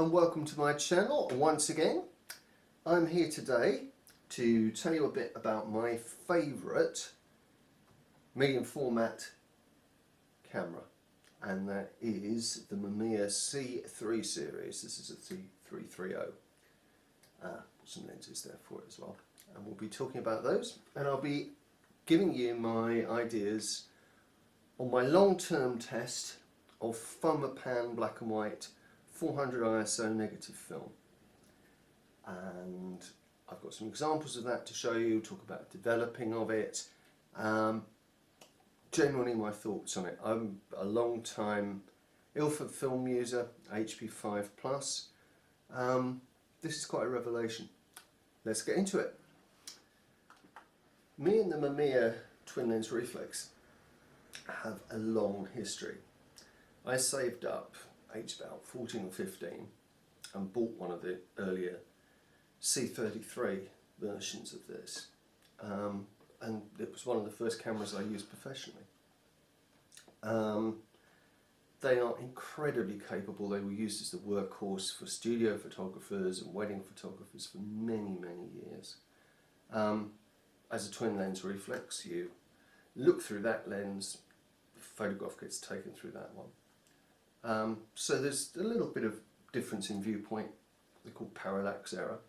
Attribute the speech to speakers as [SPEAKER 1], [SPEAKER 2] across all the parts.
[SPEAKER 1] and welcome to my channel once again. I'm here today to tell you a bit about my favourite medium format camera, and that is the Mamiya C3 series. This is a C330. Some lenses there for it as well, and we'll be talking about those, and I'll be giving you my ideas on my long-term test of Fomapan black and white 400 ISO negative film, and I've got some examples of that to show you, talk about developing of it, generally my thoughts on it. I'm a long time Ilford film user, HP5 plus. This is quite a revelation. Let's get into it. Me and the Mamiya twin lens reflex have a long history. I saved up aged about 14 or 15 and bought one of the earlier C33 versions of this, and it was one of the first cameras I used professionally. They are incredibly capable. They were used as the workhorse for studio photographers and wedding photographers for many years. As a twin lens reflex, you look through that lens, the photograph gets taken through that one. So there's a little bit of difference in viewpoint. They're called parallax error,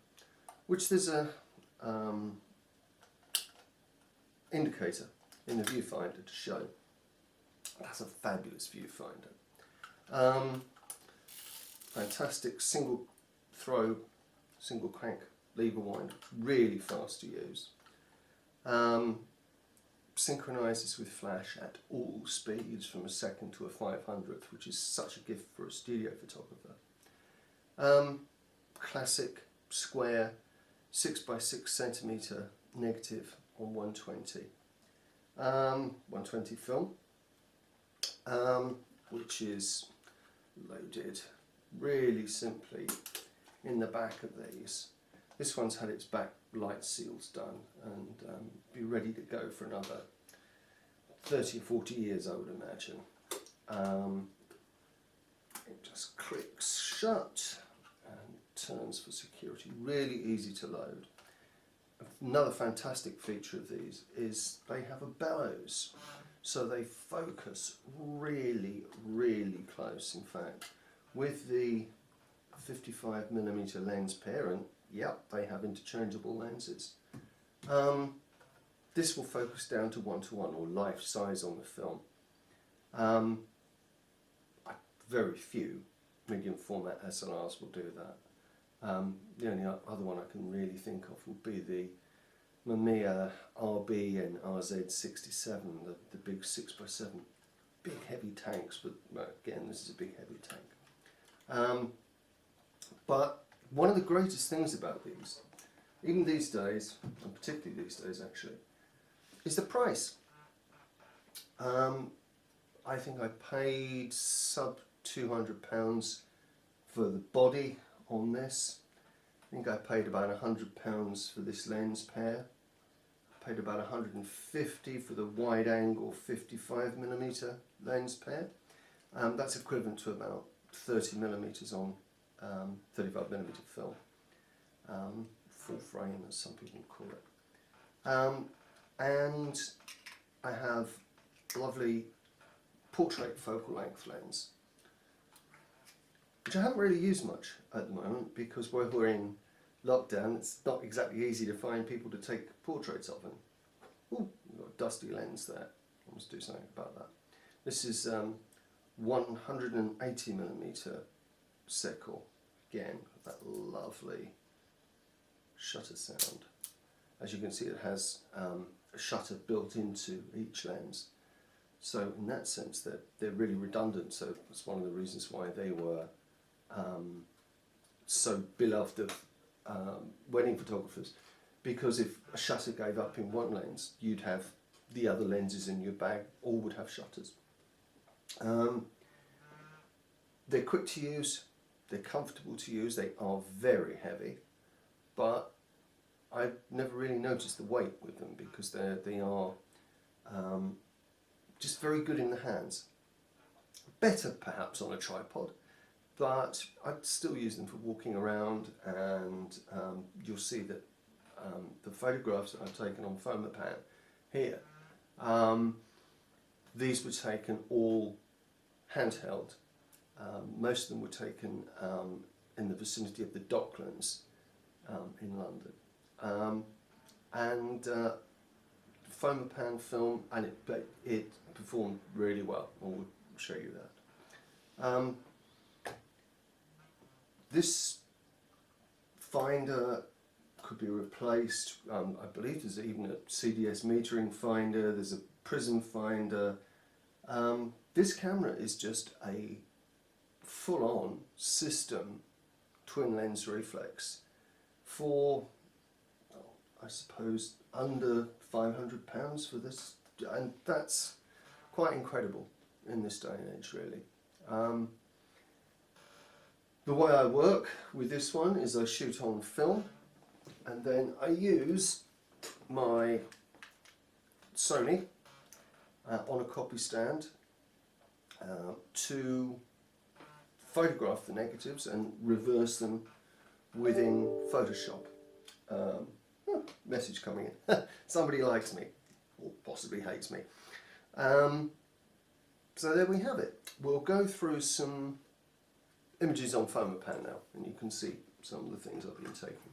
[SPEAKER 1] which there's a indicator in the viewfinder to show. That's a fabulous viewfinder. Fantastic single throw, single crank lever wind, really fast to use. Synchronises with flash at all speeds from a second to a 500th, which is such a gift for a studio photographer. Classic square 6x6 centimetre negative on 120. 120 film, which is loaded really simply in the back of these. This one's had its back light seals done and be ready to go for another 30 or 40 years, I would imagine. It just clicks shut and turns for security. Really easy to load. Another fantastic feature of these is they have a bellows, so they focus really close. In fact, with the 55mm lens parent, yep, they have interchangeable lenses. This will focus down to 1:1 or life size on the film. Very few medium format SLRs will do that. The only other one I can really think of would be the Mamiya RB and RZ67, the big 6x7, big heavy tanks, but again this is a big heavy tank. But one of the greatest things about these, even these days, and particularly these days actually, is the price. I think I paid sub £200 for the body on this. I think I paid about £100 for this lens pair. I paid about £150 for the wide angle 55mm lens pair. That's equivalent to about 30mm on 35mm film. Full frame, as some people call it. And I have a lovely portrait focal length lens, which I haven't really used much at the moment because while we're in lockdown, it's not exactly easy to find people to take portraits of. And ooh, we've got a dusty lens there. I must do something about that. This is 180mm Secal, again with that lovely shutter sound. As you can see, it has a shutter built into each lens. So in that sense, they're really redundant. So that's one of the reasons why they were so beloved of wedding photographers, because if a shutter gave up in one lens, you'd have the other lenses in your bag, all would have shutters. They're quick to use, they're comfortable to use, they are very heavy, but I've never really noticed the weight with them because they are just very good in the hands. Better perhaps on a tripod, but I still use them for walking around, and you'll see that the photographs that I've taken on Fomapan here, these were taken all handheld. Most of them were taken in the vicinity of the Docklands in London. Fomapan film, and it performed really well. I'll show you that. This finder could be replaced. I believe there's even a CDS metering finder, there's a prism finder. This camera is just a full-on system twin lens reflex for, I suppose, under £500 for this, and that's quite incredible in this day and age, really. The way I work with this one is I shoot on film, and then I use my Sony on a copy stand to photograph the negatives and reverse them within Photoshop. Message coming in. Somebody likes me, or possibly hates me. So there we have it. We'll go through some images on Fomapan now, and you can see some of the things I've been taking.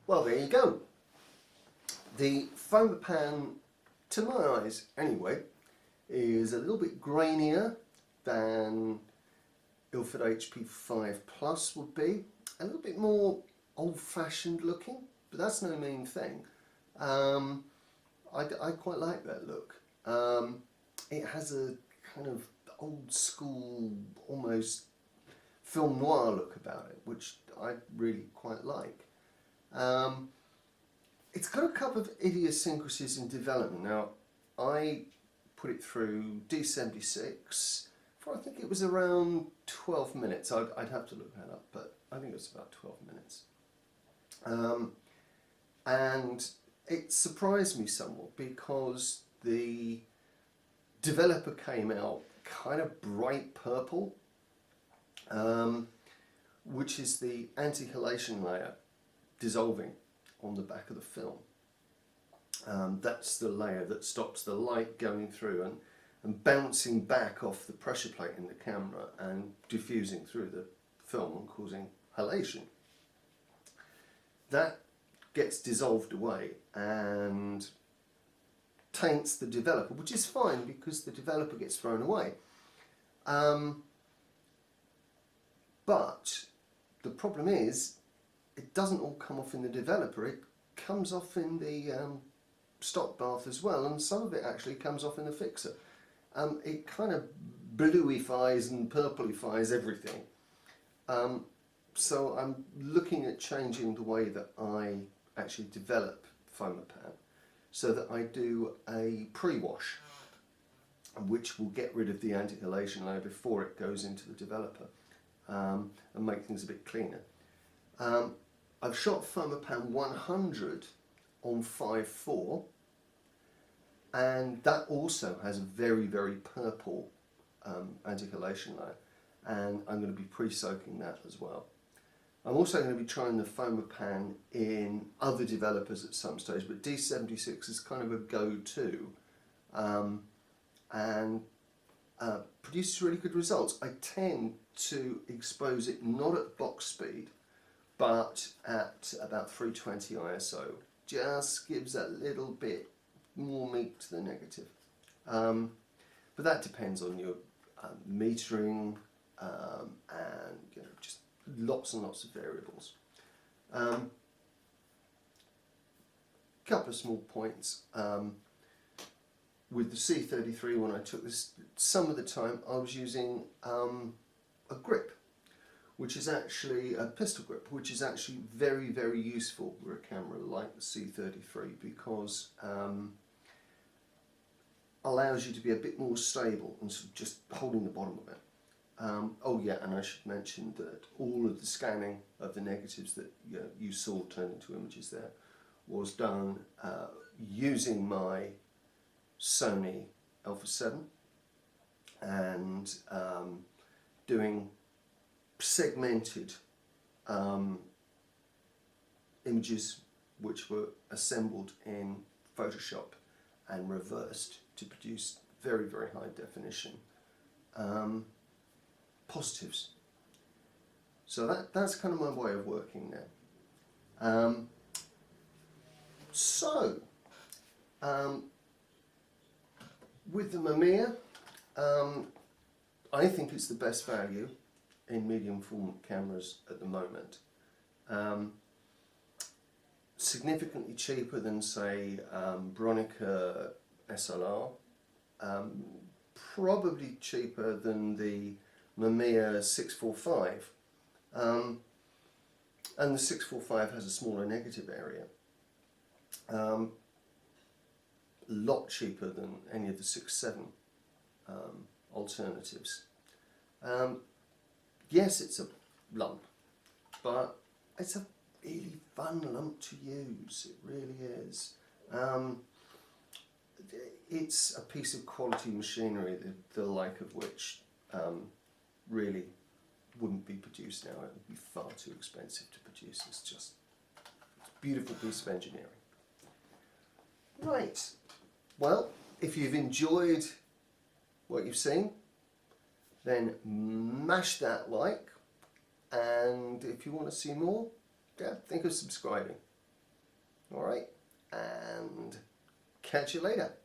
[SPEAKER 1] Well, there you go. The Fomapan, to my eyes anyway, is a little bit grainier than Ilford HP5 Plus would be. A little bit more old-fashioned looking, but that's no mean thing. I quite like that look. It has a kind of old school, almost film noir look about it, which I really quite like. It's got a couple of idiosyncrasies in development. Now, I put it through D76 for, I think it was around 12 minutes. I'd have to look that up, but I think it was about 12 minutes. And it surprised me somewhat because the developer came out kind of bright purple, which is the anti-halation layer dissolving on the back of the film. That's the layer that stops the light going through and bouncing back off the pressure plate in the camera and diffusing through the film and causing halation. That gets dissolved away and taints the developer, which is fine because the developer gets thrown away. But the problem is it doesn't all come off in the developer, it comes off in the stock bath as well, and some of it actually comes off in the fixer. It kind of bluifies and purplifies everything. So I'm looking at changing the way that I actually develop Fomapan so that I do a pre-wash, which will get rid of the anti-halation layer before it goes into the developer, and make things a bit cleaner. I've shot Fomapan 100 on 5.4, and that also has a very, very purple anti-halation layer, and I'm going to be pre-soaking that as well. I'm also going to be trying the Fomapan in other developers at some stage, but D76 is kind of a go-to, and produces really good results. I tend to expose it not at box speed, but at about 320 ISO. Just gives a little bit more meat to the negative. But that depends on your metering and just lots and lots of variables. Couple of small points. With the C33, when I took this, some of the time I was using a grip, which is actually a pistol grip, which is actually very, very useful with a camera like the C33 because allows you to be a bit more stable and sort of just holding the bottom of it. Oh yeah, and I should mention that all of the scanning of the negatives that you saw turned into images there was done using my Sony Alpha 7 and doing segmented images which were assembled in Photoshop and reversed to produce very, very high definition positives. So that's kind of my way of working now. With the Mamiya, I think it's the best value in medium format cameras at the moment. Significantly cheaper than, say, Bronica SLR, probably cheaper than the Mamiya 645, and the 645 has a smaller negative area. A lot cheaper than any of the 6.7 alternatives. Yes, it's a lump, but it's a really fun lump to use. It really is. It's a piece of quality machinery, the like of which really wouldn't be produced now. It would be far too expensive to produce. It's just a beautiful piece of engineering. Right. Well, if you've enjoyed what you've seen, then mash that like, and if you want to see more, think of subscribing. Alright, and catch you later.